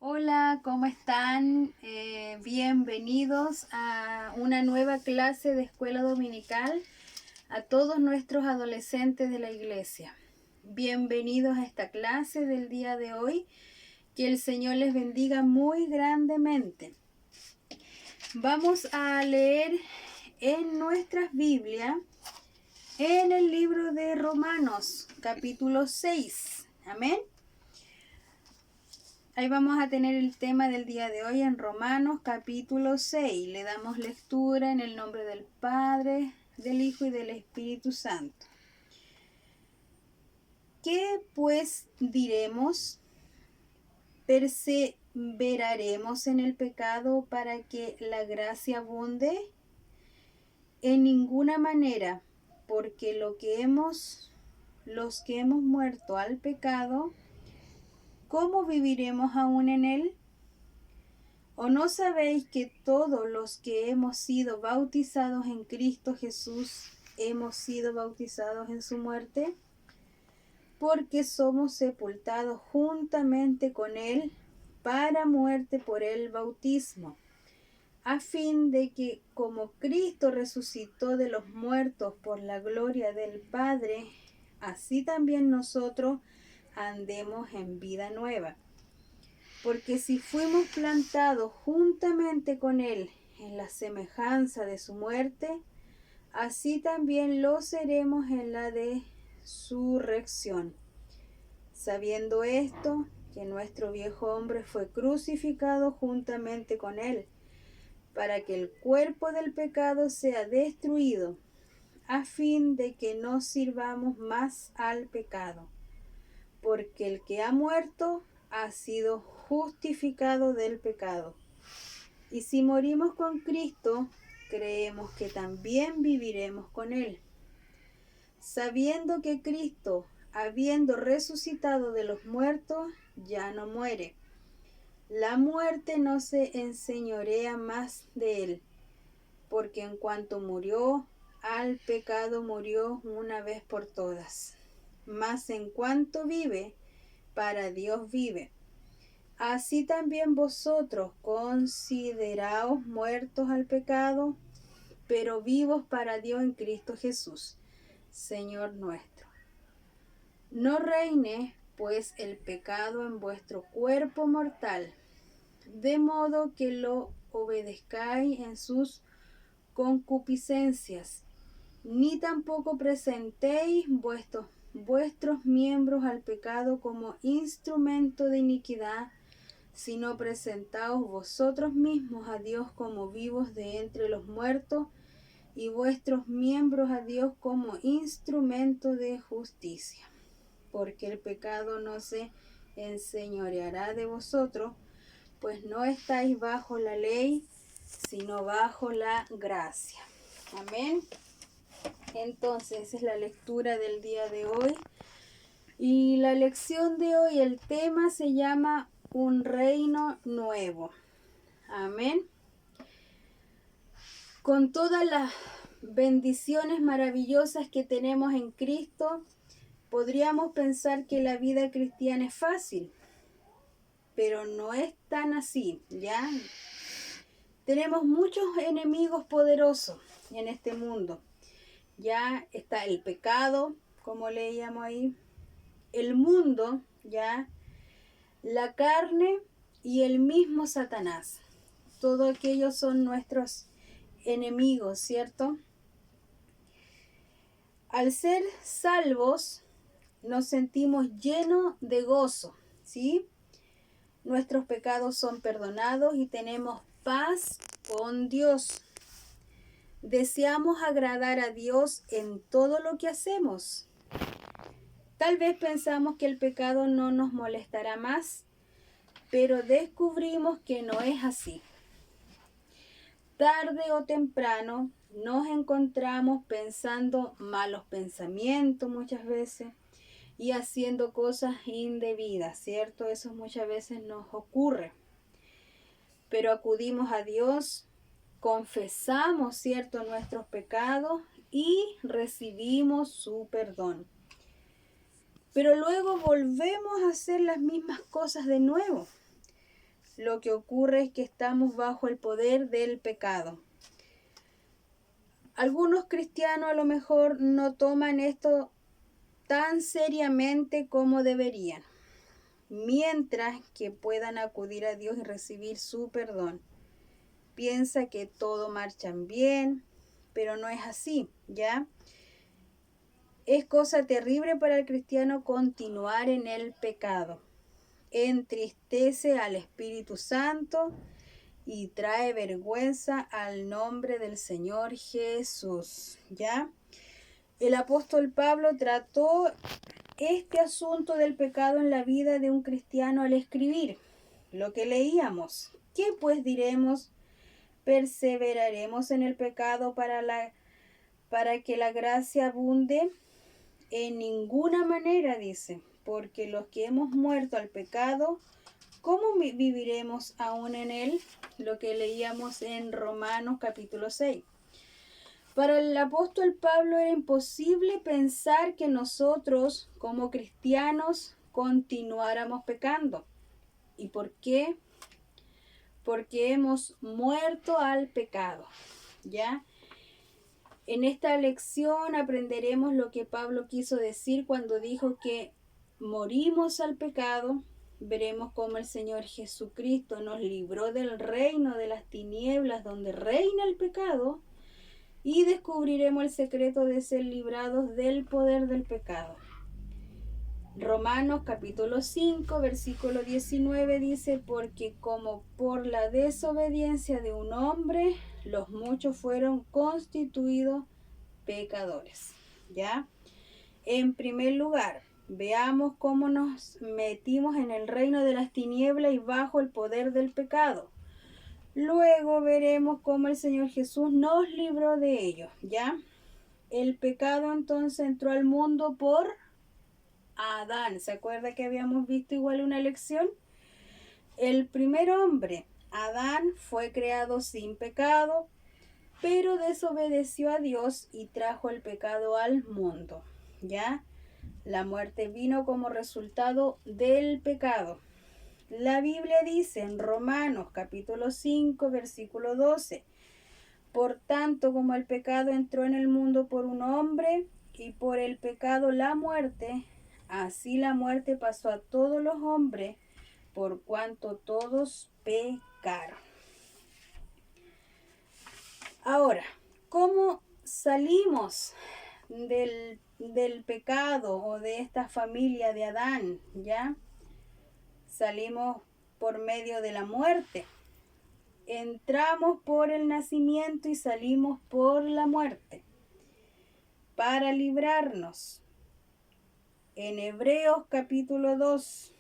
Hola, ¿cómo están? Bienvenidos a una nueva clase de escuela dominical a todos nuestros adolescentes de la iglesia. Bienvenidos a esta clase del día de hoy. Que el Señor les bendiga muy grandemente. Vamos a leer en nuestras Biblias, en el libro de Romanos, capítulo 6. Amén. Ahí vamos a tener el tema del día de hoy en Romanos capítulo 6. Le damos lectura en el nombre del Padre, del Hijo y del Espíritu Santo. ¿Qué pues diremos? ¿Perseveraremos en el pecado para que la gracia abunde? En ninguna manera, porque los que hemos muerto al pecado, ¿cómo viviremos aún en él? ¿O no sabéis que todos los que hemos sido bautizados en Cristo Jesús hemos sido bautizados en su muerte? Porque somos sepultados juntamente con Él para muerte por el bautismo, a fin de que como Cristo resucitó de los muertos por la gloria del Padre, así también nosotros andemos en vida nueva. Porque si fuimos plantados juntamente con Él en la semejanza de su muerte, así también lo seremos en la de su resurrección. Sabiendo esto, que nuestro viejo hombre fue crucificado juntamente con Él, para que el cuerpo del pecado sea destruido, a fin de que no sirvamos más al pecado. Porque el que ha muerto ha sido justificado del pecado. Y si morimos con Cristo, creemos que también viviremos con Él, sabiendo que Cristo, habiendo resucitado de los muertos, ya no muere. La muerte no se enseñorea más de Él, porque en cuanto murió, al pecado murió una vez por todas. Mas en cuanto vive, para Dios vive. Así también vosotros consideraos muertos al pecado, pero vivos para Dios en Cristo Jesús, Señor nuestro. No reine, pues, el pecado en vuestro cuerpo mortal, de modo que lo obedezcáis en sus concupiscencias, ni tampoco presentéis vuestros miembros al pecado como instrumento de iniquidad, sino presentaos vosotros mismos a Dios como vivos de entre los muertos, y vuestros miembros a Dios como instrumento de justicia. Porque el pecado no se enseñoreará de vosotros, pues no estáis bajo la ley, sino bajo la gracia. Amén. Entonces, esa es la lectura del día de hoy. Y la lección de hoy, el tema se llama Un reino nuevo. Amén. Con todas las bendiciones maravillosas que tenemos en Cristo, podríamos pensar que la vida cristiana es fácil, pero no es tan así, ¿ya? Tenemos muchos enemigos poderosos en este mundo. Ya está el pecado, como leíamos ahí, el mundo, ya, la carne y el mismo Satanás. Todo aquello son nuestros enemigos, ¿cierto? Al ser salvos, nos sentimos llenos de gozo, ¿sí? Nuestros pecados son perdonados y tenemos paz con Dios. Deseamos agradar a Dios en todo lo que hacemos. Tal vez pensamos que el pecado no nos molestará más, pero descubrimos que no es así. Tarde o temprano nos encontramos pensando malos pensamientos muchas veces y haciendo cosas indebidas, ¿cierto? Eso muchas veces nos ocurre. Pero acudimos a Dios, confesamos, ¿cierto?, nuestros pecados y recibimos su perdón. Pero luego volvemos a hacer las mismas cosas de nuevo. lo que ocurre es que estamos bajo el poder del pecado. Algunos cristianos a lo mejor no toman esto tan seriamente como deberían, mientras que puedan acudir a Dios y recibir su perdón. Piensa que todo marcha bien, pero no es así, ¿ya? Es cosa terrible para el cristiano continuar en el pecado. Entristece al Espíritu Santo y trae vergüenza al nombre del Señor Jesús, ¿ya? El apóstol Pablo trató este asunto del pecado en la vida de un cristiano al escribir lo que leíamos. ¿Qué pues diremos? ¿Perseveraremos en el pecado para que la gracia abunde? En ninguna manera, dice, porque los que hemos muerto al pecado, ¿cómo viviremos aún en él? Lo que leíamos en Romanos capítulo 6. Para el apóstol Pablo era imposible pensar que nosotros, como cristianos, continuáramos pecando. ¿Y por qué? Porque hemos muerto al pecado, ¿ya? En esta lección aprenderemos lo que Pablo quiso decir cuando dijo que morimos al pecado. Veremos cómo el Señor Jesucristo nos libró del reino de las tinieblas donde reina el pecado y descubriremos el secreto de ser librados del poder del pecado. Romanos capítulo 5, versículo 19 dice, porque como por la desobediencia de un hombre, los muchos fueron constituidos pecadores, ¿ya? En primer lugar, veamos cómo nos metimos en el reino de las tinieblas y bajo el poder del pecado. Luego veremos cómo el Señor Jesús nos libró de ello, ¿ya? El pecado entonces entró al mundo por Adán. ¿Se acuerda que habíamos visto igual una lección? El primer hombre, Adán, fue creado sin pecado, pero desobedeció a Dios y trajo el pecado al mundo, ¿ya? La muerte vino como resultado del pecado. La Biblia dice en Romanos capítulo 5, versículo 12, por tanto, como el pecado entró en el mundo por un hombre y por el pecado la muerte, así la muerte pasó a todos los hombres por cuanto todos pecaron. Ahora, ¿cómo salimos del pecado o de esta familia de Adán? ¿Ya? Salimos por medio de la muerte. Entramos por el nacimiento y salimos por la muerte. Para librarnos. En Hebreos capítulo 2,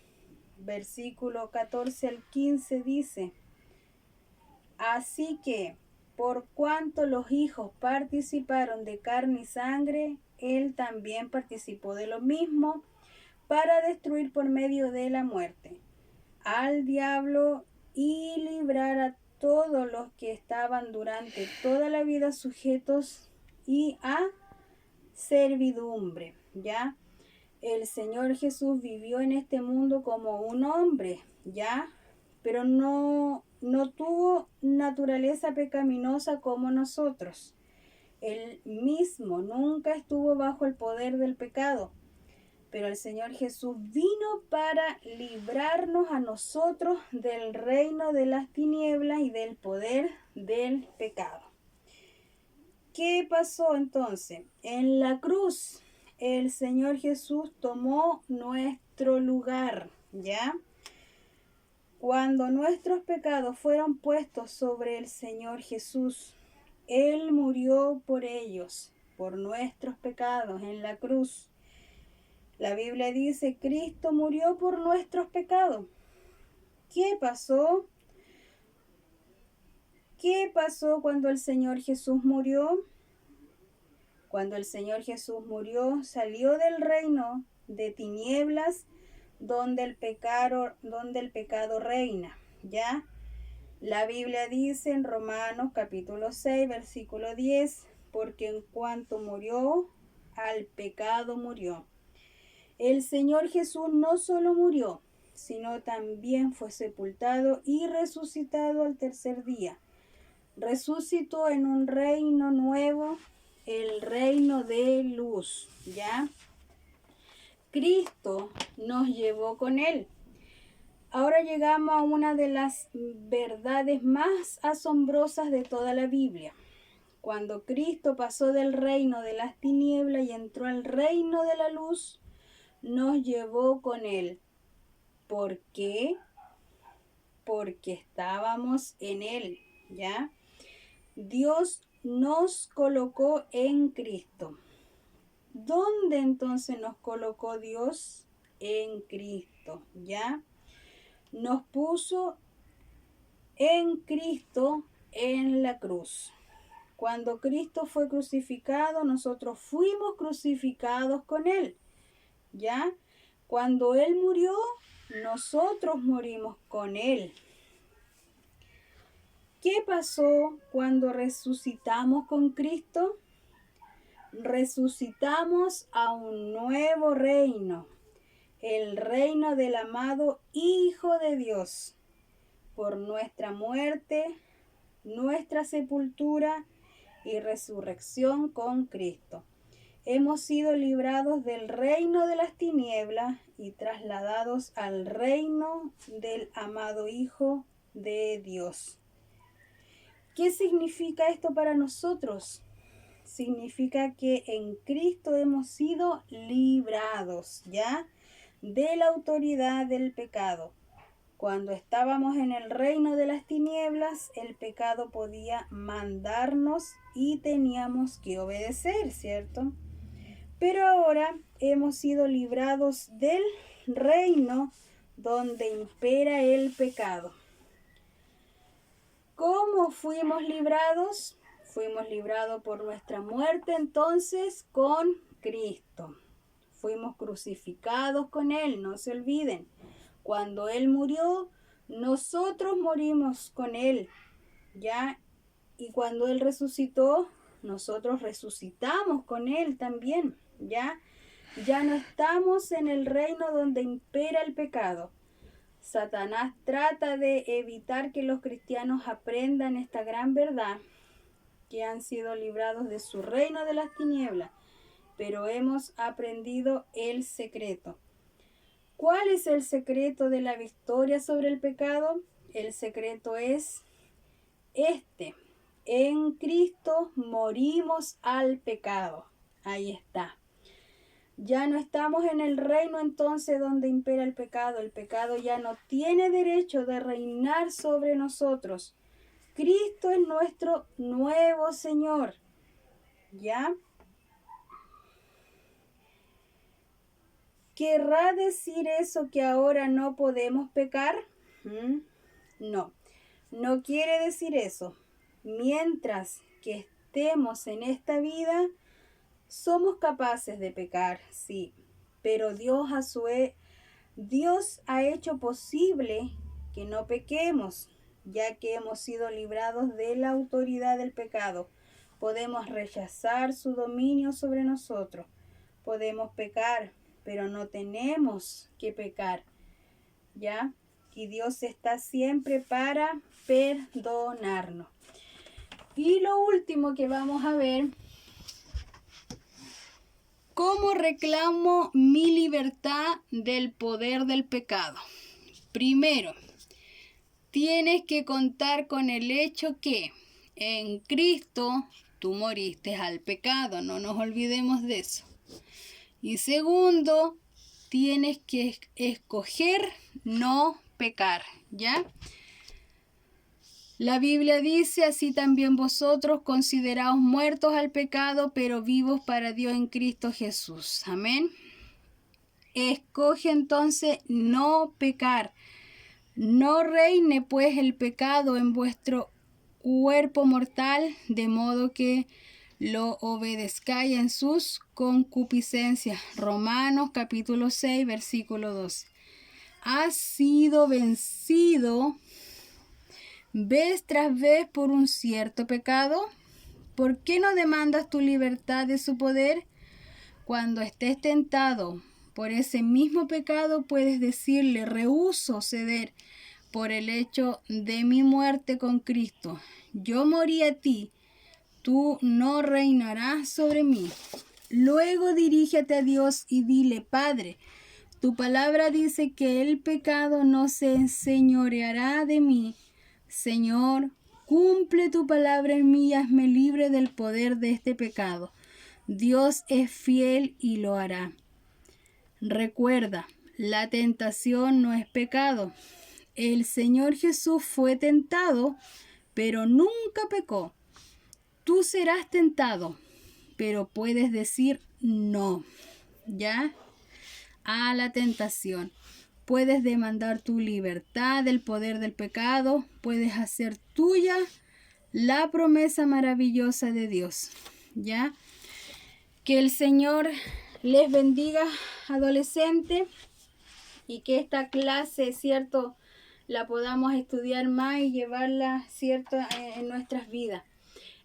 versículo 14 al 15 dice, así que, por cuanto los hijos participaron de carne y sangre, él también participó de lo mismo para destruir por medio de la muerte al diablo y librar a todos los que estaban durante toda la vida sujetos y a servidumbre, ¿ya? El Señor Jesús vivió en este mundo como un hombre, ¿ya? Pero no tuvo naturaleza pecaminosa como nosotros. Él mismo nunca estuvo bajo el poder del pecado. Pero el Señor Jesús vino para librarnos a nosotros del reino de las tinieblas y del poder del pecado. ¿Qué pasó entonces? En la cruz el Señor Jesús tomó nuestro lugar, ¿ya? Cuando nuestros pecados fueron puestos sobre el Señor Jesús, Él murió por ellos, por nuestros pecados en la cruz. La Biblia dice, Cristo murió por nuestros pecados. ¿Qué pasó? ¿Qué pasó cuando el Señor Jesús murió? Cuando el Señor Jesús murió, salió del reino de tinieblas donde el pecado reina, ¿ya? La Biblia dice en Romanos capítulo 6, versículo 10, porque en cuanto murió, al pecado murió. El Señor Jesús no solo murió, sino también fue sepultado y resucitado al tercer día. Resucitó en un reino nuevo, el reino de luz, ¿ya? Cristo nos llevó con él. Ahora llegamos a una de las verdades más asombrosas de toda la Biblia. Cuando Cristo pasó del reino de las tinieblas y entró al reino de la luz, nos llevó con él. ¿Por qué? Porque estábamos en él, ¿ya? Dios nos colocó en Cristo. ¿Dónde entonces nos colocó Dios? En Cristo, ¿ya? Nos puso en Cristo en la cruz. Cuando Cristo fue crucificado, nosotros fuimos crucificados con él, ¿ya? Cuando él murió, nosotros morimos con él. ¿Qué pasó cuando resucitamos con Cristo? Resucitamos a un nuevo reino, el reino del amado Hijo de Dios. Por nuestra muerte, nuestra sepultura y resurrección con Cristo, hemos sido librados del reino de las tinieblas y trasladados al reino del amado Hijo de Dios. ¿Qué significa esto para nosotros? Significa que en Cristo hemos sido librados, ¿ya? De la autoridad del pecado. Cuando estábamos en el reino de las tinieblas, el pecado podía mandarnos y teníamos que obedecer, ¿cierto? Pero ahora hemos sido librados del reino donde impera el pecado. ¿Cómo fuimos librados? Fuimos librados por nuestra muerte entonces con Cristo. Fuimos crucificados con Él, no se olviden. Cuando Él murió, nosotros morimos con Él, ¿ya? Y cuando Él resucitó, nosotros resucitamos con Él también, ¿ya? Ya no estamos en el reino donde impera el pecado. Satanás trata de evitar que los cristianos aprendan esta gran verdad, que han sido librados de su reino de las tinieblas, pero hemos aprendido el secreto. ¿Cuál es el secreto de la victoria sobre el pecado? El secreto es este: en Cristo morimos al pecado. Ahí está. Ya no estamos en el reino entonces donde impera el pecado. El pecado ya no tiene derecho de reinar sobre nosotros. Cristo es nuestro nuevo Señor. ¿Ya? ¿Querrá decir eso que ahora no podemos pecar? No, no quiere decir eso. Mientras que estemos en esta vida, somos capaces de pecar, sí, pero Dios ha hecho posible que no pequemos, ya que hemos sido librados de la autoridad del pecado. Podemos rechazar su dominio sobre nosotros. Podemos pecar, pero no tenemos que pecar, ¿ya? Y Dios está siempre para perdonarnos. Y lo último que vamos a ver: ¿cómo reclamo mi libertad del poder del pecado? Primero, tienes que contar con el hecho que en Cristo tú moriste al pecado, no nos olvidemos de eso. Y segundo, tienes que escoger no pecar, ¿ya? La Biblia dice: así también vosotros consideraos muertos al pecado, pero vivos para Dios en Cristo Jesús. Amén. Escoge entonces no pecar. No reine pues el pecado en vuestro cuerpo mortal, de modo que lo obedezcáis en sus concupiscencias. Romanos capítulo 6, versículo 12. Has sido vencido vez tras vez por un cierto pecado. ¿Por qué no demandas tu libertad de su poder? Cuando estés tentado Por ese mismo pecado puedes decirle: rehúso ceder por el hecho de mi muerte con Cristo. Yo morí a ti, tú no reinarás sobre mí. Luego dirígete a Dios y dile: Padre, tu palabra dice que el pecado no se enseñoreará de mí. Señor, cumple tu palabra en mí y hazme libre del poder de este pecado. Dios es fiel y lo hará. Recuerda, la tentación no es pecado. El Señor Jesús fue tentado, pero nunca pecó. Tú serás tentado, pero puedes decir no, ¿ya? A la tentación. Puedes demandar tu libertad del poder del pecado. Puedes hacer tuya la promesa maravillosa de Dios, ¿ya? Que el Señor les bendiga, adolescente, y que esta clase, ¿cierto?, la podamos estudiar más y llevarla, ¿cierto?, en nuestras vidas.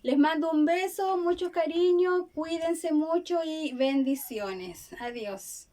Les mando un beso, mucho cariño, cuídense mucho y bendiciones. Adiós.